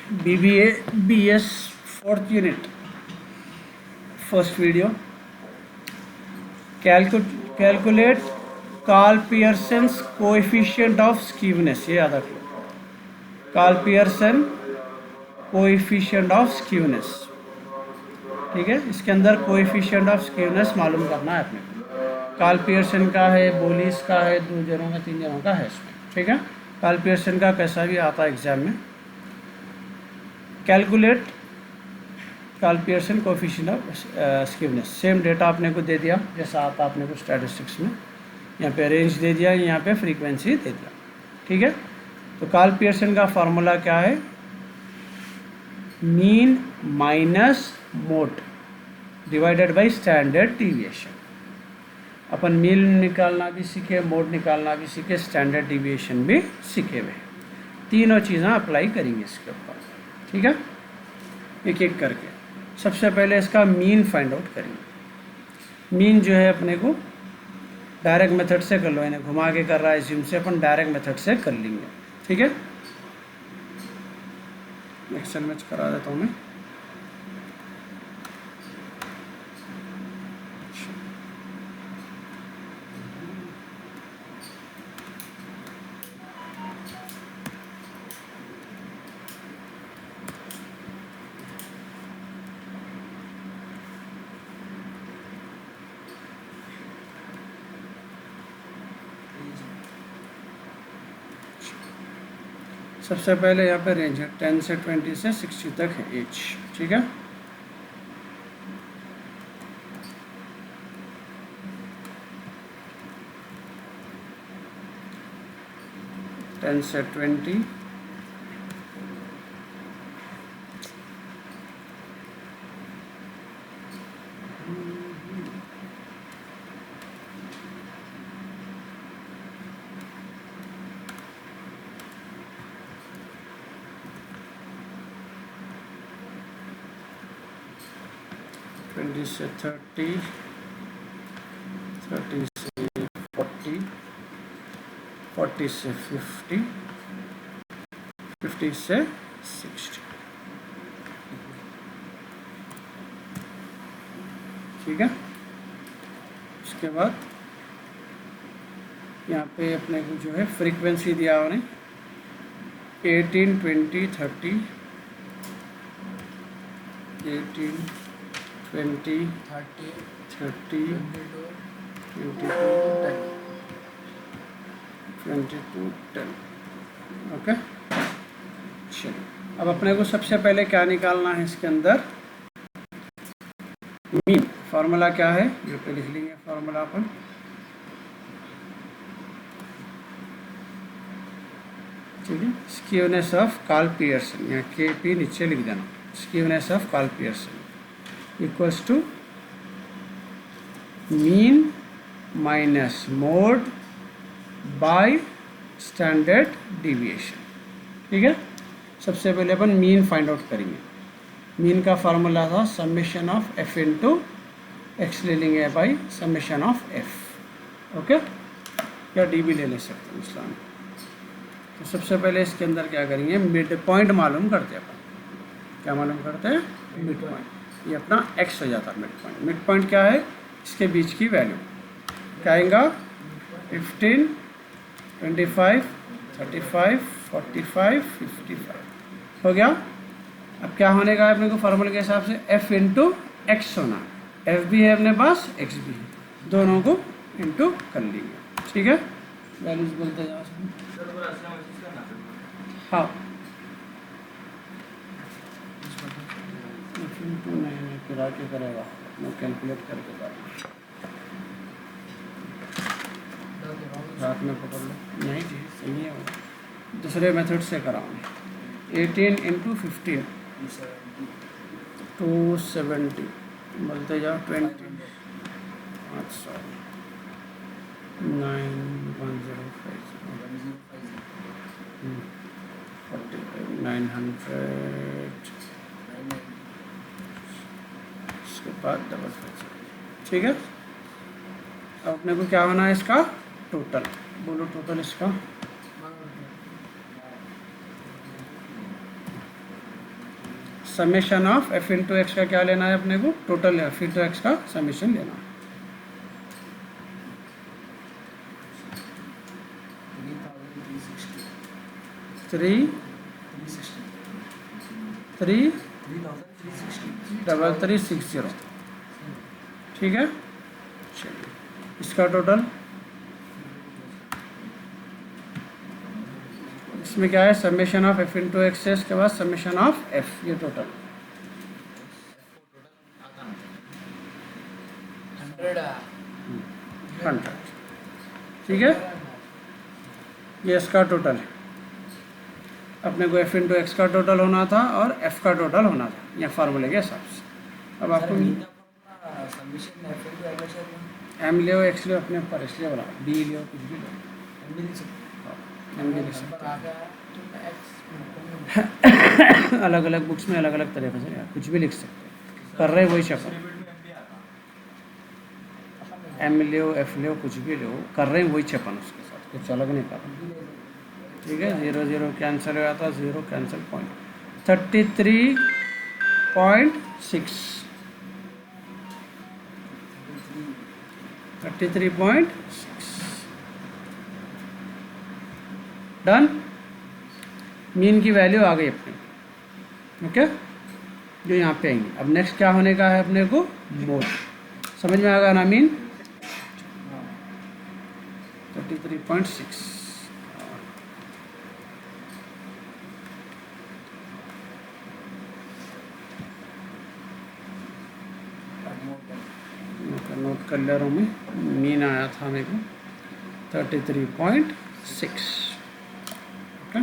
BBA BS 4th unit, first video. Calculate Carl Pearson's coefficient of skewness. ये याद रखो, Carl Pearson coefficient of skewness. ठीक है, इसके अंदर coefficient of skewness मालूम करना है अपने को। कार्ल पियर्सन का है, बोलिस का है, 2 जनों का 3 जनों का है इसमें। ठीक है, कार्ल पियर्सन का कैसा भी आता है एग्जाम में। Calculate Karl Pearson coefficient of skewness. Same data आपने को दे दिया जैसा आता आपने को स्टैटिस्टिक्स में। यहाँ पे रेंज दे दिया, यहाँ पे फ्रीक्वेंसी दे दिया। ठीक है, तो कार्ल पियर्सन का फार्मूला क्या है? Mean minus mode divided by standard deviation. Upon mean निकालना भी सीखे, मोड निकालना भी सीखे, स्टैंडर्ड डिविएशन भी सीखे हुए। तीनों चीज़ें अप्लाई करेंगे इसके ऊपर। ठीक है, एक एक करके। सबसे पहले इसका मीन फाइंड आउट करेंगे। मीन जो है अपने को डायरेक्ट मेथड से कर लो, इन्हें घुमा के कर रहा है जिम से, अपन डायरेक्ट मेथड से कर लेंगे। ठीक है, एक्सेल में करा देता हूँ मैं। सबसे पहले यहाँ पे रेंज है 10 से 20 से 60 तक है एज। ठीक है, टेन से 20, से 30, 30 से 40, 40 से 50, 50 से 60। ठीक है, उसके बाद यहाँ पे अपने को जो है फ्रीक्वेंसी दिया उन्हें 18, 20, 30, 18, 20, 30, 22, 10। ओके, चलिए अब अपने को सबसे पहले क्या निकालना है इसके अंदर? मीन। फार्मूला क्या है यहाँ पे लिख लेंगे फार्मूला अपन। ठीक है, स्क्यूनेस ऑफ कार्ल पियर्सन, यहाँ के पी नीचे लिख देना। Skewness of Karl Pearson equals to mean minus mode by standard deviation। ठीक है, सबसे पहले अपन मीन फाइंड आउट करेंगे। मीन का फार्मूला था summation of F into x ले लेंगे by summation of F. Okay, या डी भी ले सकते हैं इस्लाम। तो सबसे पहले इसके अंदर क्या करेंगे? मिड पॉइंट मालूम करते हैं अपन। क्या मालूम करते हैं? Mid point. ये अपना x हो जाता है मिड पॉइंट। मिड पॉइंट क्या है? इसके बीच की वैल्यू क्या आएगा? 15, 25, 35, 45, 55 हो गया। अब क्या होने का अपने को फार्मूले के हिसाब से f इंटू एक्स होना। f भी है अपने पास, x भी है, दोनों को इंटू कर लेंगे। ठीक है, वैल्यूज बोलते जाओ। हाँ, नहीं किरा के करेगा, मैं कैलकुलेट करके करूँगा। रात में पकड़ लो। नहीं जी, सही है वो, दूसरे मेथड से कराऊँगा। 18 इंटू 15, 270 बोलते जाओ 20, 800, 91050, 45, 900, उसके बाद डबल 5। ठीक है, अब अपने को क्या होना है इसका टोटल? बोलो टोटल इसका summation of F into x का क्या लेना है अपने को, टोटल एफ इंटू एक्स का समेशन लेना है। 3360 ठीक है। चलिए इसका टोटल, इसमें क्या है, summation of F into x है, इसके बाद समेशन ऑफ एफ, ये टोटल 100 ठीक है। ये इसका टोटल है, अपने को एफ इंटू एक्स का टोटल होना था और एफ का टोटल होना था या फार्मूले के हिसाब से। अब आपको एम ले एक्स ले अपने ऊपर, इसलिए बोला बी ले कुछ भी लो, एम भी लिख सकते अलग अलग बुक्स में अलग अलग तरीके से कुछ भी लिख सकते, कर रहे वही शक्ल, एम ले एफ ले कुछ भी ले, कर रहे हैं वही छपन, उसके साथ कुछ अलग नहीं कर रहे। ठीक है, 0 0 कैंसिल हो जाता, 0 कैंसिल पॉइंट 33.6 डन। मीन की वैल्यू आ गई अपने, ओके, जो यहाँ पे आएंगे। अब नेक्स्ट क्या होने का है अपने को, मोड, समझ में आ गया ना मीन, 33.6 नोट कर ले रहा हूँ मैं, मीन आया था मेरे को 33.6 ओके,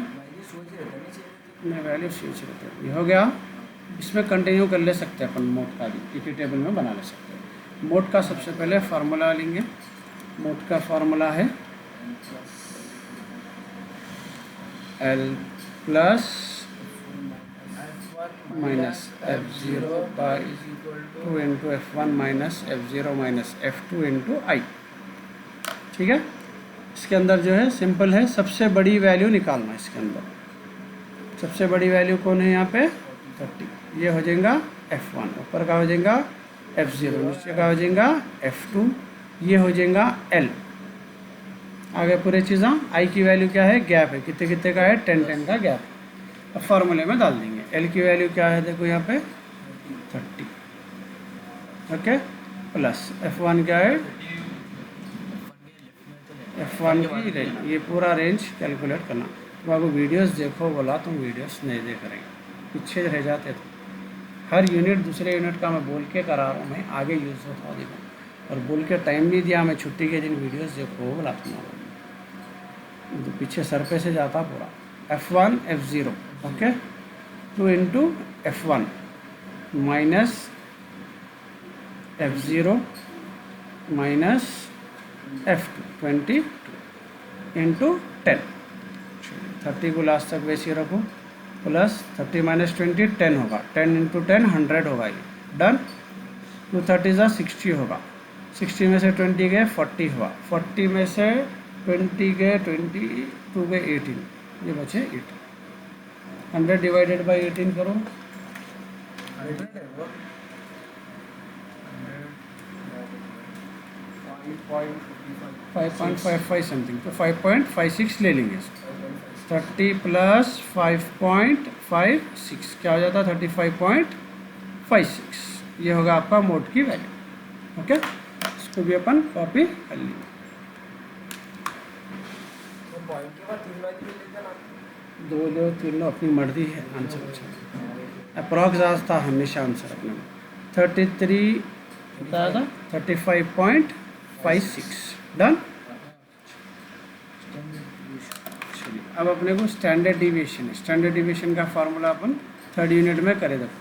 मैं वैल्यू सोच रहे थे, ये हो गया। इसमें कंटिन्यू कर ले सकते हैं अपन, मोड का भी इसी टेबल में बना ले सकते हैं। मोड का सबसे पहले फार्मूला लेंगे, मोड का फार्मूला है L plus minus F0 by 2 into F1 minus F0 minus F2 into i. ठीक है, इसके अंदर जो है सिंपल है, सबसे बड़ी वैल्यू निकालना। इसके अंदर सबसे बड़ी वैल्यू कौन है यहाँ पे, 30, ये हो जाएगा F1, ऊपर का हो जाएगा F0, नीचे का हो जाएगा F2, ये हो जाएगा L। आगे पूरे चीज़ें, आई की वैल्यू क्या है, गैप है, कितने कितने का है, 10 10 का गैप। अब फार्मूले में डाल देंगे, एल की वैल्यू क्या है, देखो यहाँ पे 30, ओके, प्लस F1 क्या है, F1 की रेंज, ये पूरा रेंज कैलकुलेट करना। बाबू वीडियोस देखो बोला, तुम वीडियोस नहीं देख रहे, पीछे रह जाते थे। हर यूनिट दूसरे यूनिट का मैं बोल के करा रहा हूँ, मैं आगे यूज़ होता देखो, और बोल के टाइम नहीं दिया मैं, छुट्टी के दिन वीडियोस देखो बोला तुम्हारा, तो पीछे सर पे से जाता पूरा। F1 F0 okay, 2 into F1 minus F0 minus F2 22 into 10, 30 को लास्ट तक वैसे रखो, प्लस 30 माइनस 20 10 होगा, 10 इंटू 10 100 होगा, ये डन। 2 30 ज़ा 60 होगा, 60 में से 20 गए 40 हुआ, 40 में से 20 गए 22 गए 18, ये बचे 18। 100 डिवाइडेड बाई 18 करो, 5.55 समथिंग, तो 5.56 ले लेंगे इसको। 30 प्लस 5.56 क्या हो जाता है, 35.56, ये होगा आपका मोड की वैल्यू। ओके, इसको भी अपन कॉपी कर लेंगे। दो लो 3 लो, अपनी मर्जी है, आंसर अच्छा अप्रॉक्स आज था हमेशा आंसर अपने में। 33 बताया था, 35.56 डन। अब अपने को स्टैंडर्ड डिविएशन है, स्टैंडर्ड डिविएशन का फार्मूला अपन 3rd यूनिट में करे देखो।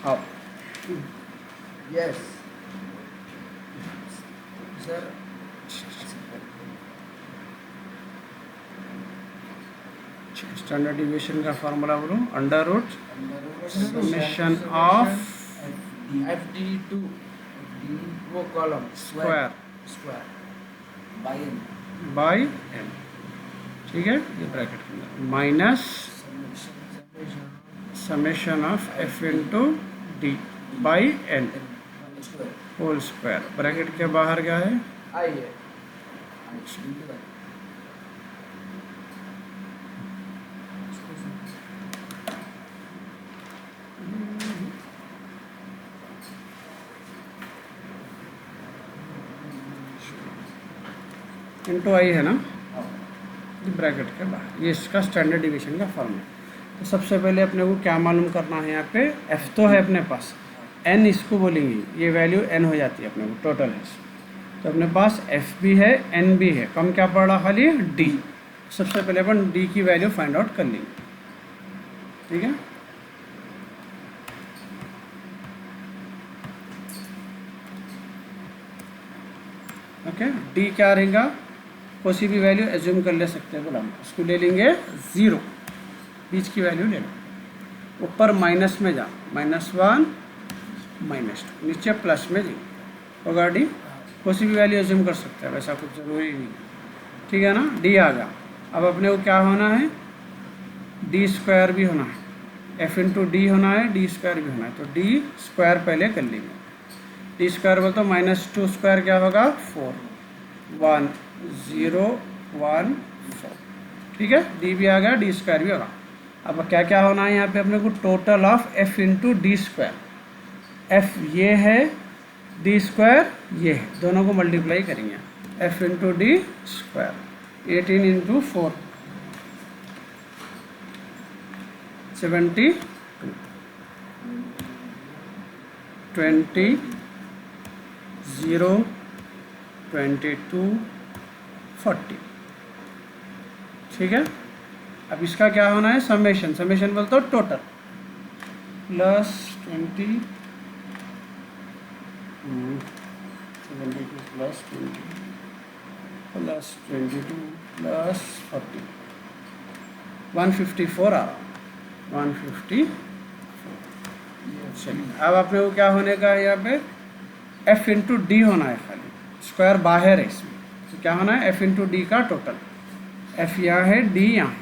हाँ यस सर, स्टैंडर्ड डिविएशन का फार्मूला बोलो, under root summation of FD2 वो column square square by N. By M. ठीक है, ये ब्रैकेट के अंदर minus summation of F into D by N whole square, bracket के बाहर क्या है, आई है इंटू आई है ना, ब्रैकेट के बाहर, ये इसका स्टैंडर्ड डिवीजन का फॉर्म है। तो सबसे पहले अपने को क्या मालूम करना है, यहाँ पे एफ तो है अपने पास, एन इसको बोलेंगे, ये वैल्यू एन हो जाती है अपने को, टोटल है। तो अपने पास एफ भी है एन भी है, कम क्या पड़ रहा खाली डी। सबसे पहले अपन डी की वैल्यू फाइंड आउट कर लेंगे, ठीक है। ओके, डी क्या रहेगा, कोई भी वैल्यू एज्यूम कर ले सकते हैं, बोला उसको ले लेंगे 0, बीच की वैल्यू ले लो, ऊपर माइनस में जा, -1 -2, नीचे प्लस में जी होगा डी, कोई भी वैल्यू एज्यूम कर सकते हैं, वैसा कुछ ज़रूरी नहीं, ठीक है ना। डी आ गया, अब अपने को क्या होना है, डी स्क्वायर भी होना है, एफ इंटू डी होना है, डी स्क्वायर भी होना है, तो डी स्क्वायर पहले कर लेंगे। डी स्क्वायर बोल तो -2 स्क्वायर क्या होगा 4, 1 0 1 4, ठीक है। डी भी आ गया, डी स्क्वायर भी होगा। अब क्या क्या होना है यहाँ पे अपने को, total of F into D square, F ये है, डी स्क्वायर ये है, दोनों को मल्टीप्लाई करेंगे, F into D square, 18 into 4 72, 20 0 22 40, ठीक है। अब इसका क्या होना है, समेशन, समेशन बोलते हो total, plus 20 72 plus 20 plus 22 plus 40, 154 आ रहा, 154। चलिए, अब अपने को क्या होने का है, यहाँ पे एफ इंटू डी होना है, खाली स्क्वायर बाहर है इसमें, तो क्या होना है, एफ इंटू डी का टोटल, एफ यहाँ है, डी यहाँ है,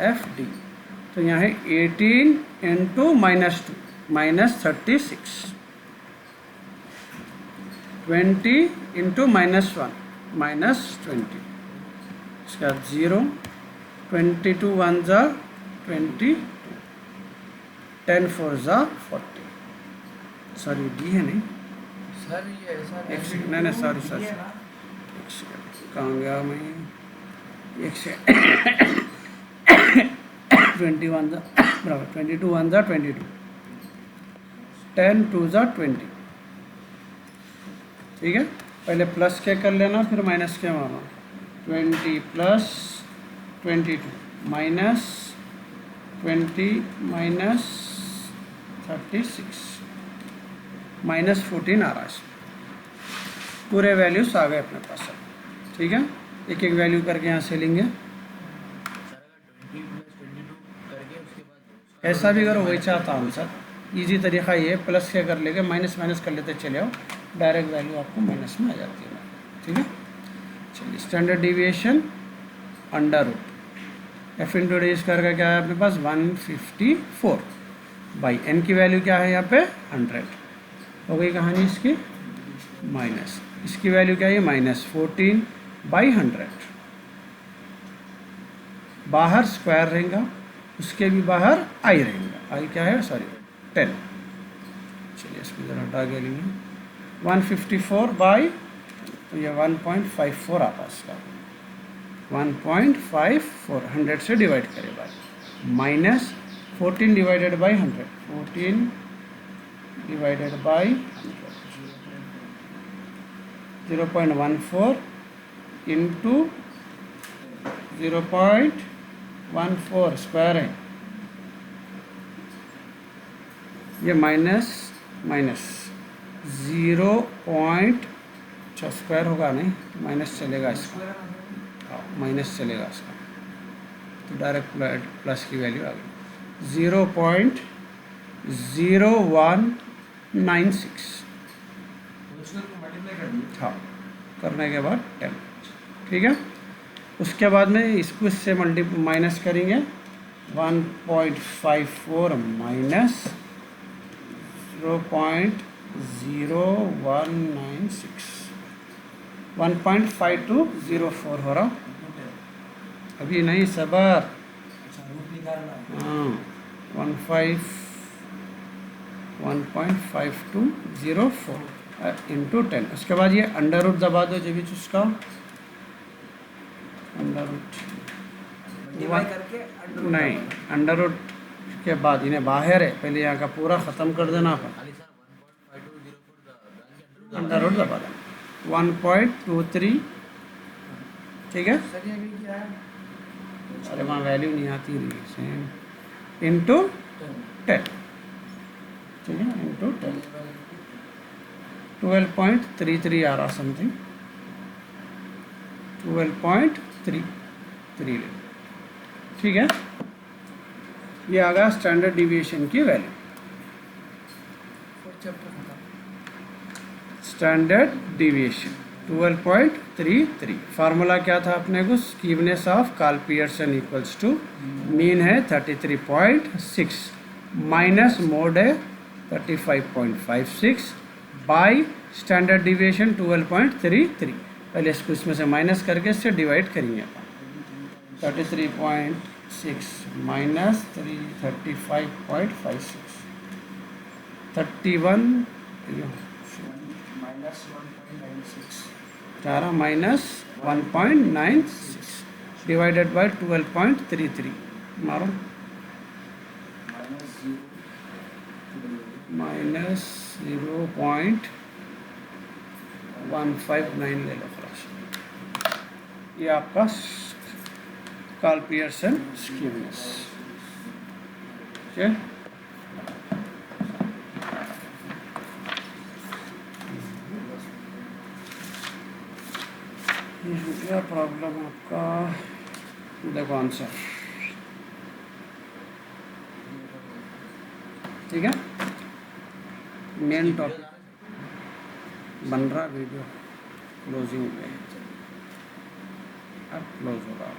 एफ डी, तो यहाँ है 18 इंटू -2 -36, 20 इंटू -1 -20, इसके बाद 0, 22 1 जा 22, 10 4 जा 40, सॉरी डी है नहीं सर, ये ऐसा एक सेकंड, नहीं सॉरी सर, एक सेकंड कहाँ गया मैं, एक सेकंड 21 जा बराबर 22 1 जा 22, 10 2 जा 20, ठीक है। पहले प्लस के कर लेना, फिर माइनस के मारना, 20 प्लस 22 माइनस 20 माइनस 36 -14 आ रहा है, पूरे वैल्यूज आ गए अपने पास, ठीक है। एक एक वैल्यू करके यहाँ से लेंगे, ऐसा भी करो, वही चाहता हूँ सर, इजी तरीका ये, प्लस के कर लेके माइनस माइनस कर लेते चले आओ, डायरेक्ट वैल्यू आपको माइनस में आ जाती है, ठीक है। चलिए, standard deviation under root F into D square का क्या है अपने पास 154 बाई एन की वैल्यू क्या है यहाँ पे 100, हो गई कहानी इसकी, माइनस इसकी वैल्यू क्या है -14 बाई 100, बाहर स्क्वायर रहेगा, उसके भी बाहर आई रहेगा, आई क्या है सॉरी 10, चलिए इसको ज़रा हटा के लेंगे, 154 बाई, तो ये 1.54 आता है इसका, 1.54 100 से डिवाइड करें by, minus 14 divided by 100, 14 divided by 0.14 into 0.14 square है, ये माइनस माइनस 0. अच्छा स्क्वायर होगा नहीं, माइनस चलेगा इसका, माइनस चलेगा इसका, तो डायरेक्ट प्लस की वैल्यू आ गई 0.0196, हाँ, करने के बाद 10, ठीक है। उसके बाद में इसको इससे माइनस करेंगे 1.54 माइनस 0.0196 1.5204 हो रहा। अभी नहीं, सबर। अच्छा रूट निकालना है। हाँ 1.5204 इंटू 10। उसके बाद ये अंडर रूट दबा दो जो भी उसका अंडर रूट मल्टीप्लाई करके अंडर रूट नहीं, डालना। अंडर रूट के बाद इन्हें बाहर है, पहले यहाँ का पूरा ख़त्म कर देना अपन। खाली सर 1.5204 अंडर रूट दबा देना 1.23, ठीक है। सर ये अभी क्या है? अरे वहाँ वैल्यू नहीं आती रही सेम इंटू 10, ठीक है, इंटू 10 12.33 आ रहा समथिंग 12.33, ठीक है। ये आ गया स्टैंडर्ड डिविएशन की वैल्यू। फोर्थ चैप्टर खत्म। Standard deviation 12.33। फार्मूला क्या था अपने को? Skewness of Karl Pearson equals to mean है 33.6 माइनस मोड है 35.56 बाय स्टैंडर्ड डिविएशन 12.33। पहले इसको इसमें से माइनस करके इससे डिवाइड करेंगे अपन। 33.6 माइनस 35.56 31 माइनस 1.96 चारा माइनस 1.96 डिवाइडेड बाय 12.33 मारो माइनस 0.159 ले लो फ्रेक्शन। ये आपका कार्ल पियर्सन स्कीवनेस, ठीक है। ये हो गया प्रॉब्लम आपका। देखो आंसर, ठीक है। मेन टॉपिक बन रहा वीडियो क्लोजिंग में, अब क्लोज हो रहा।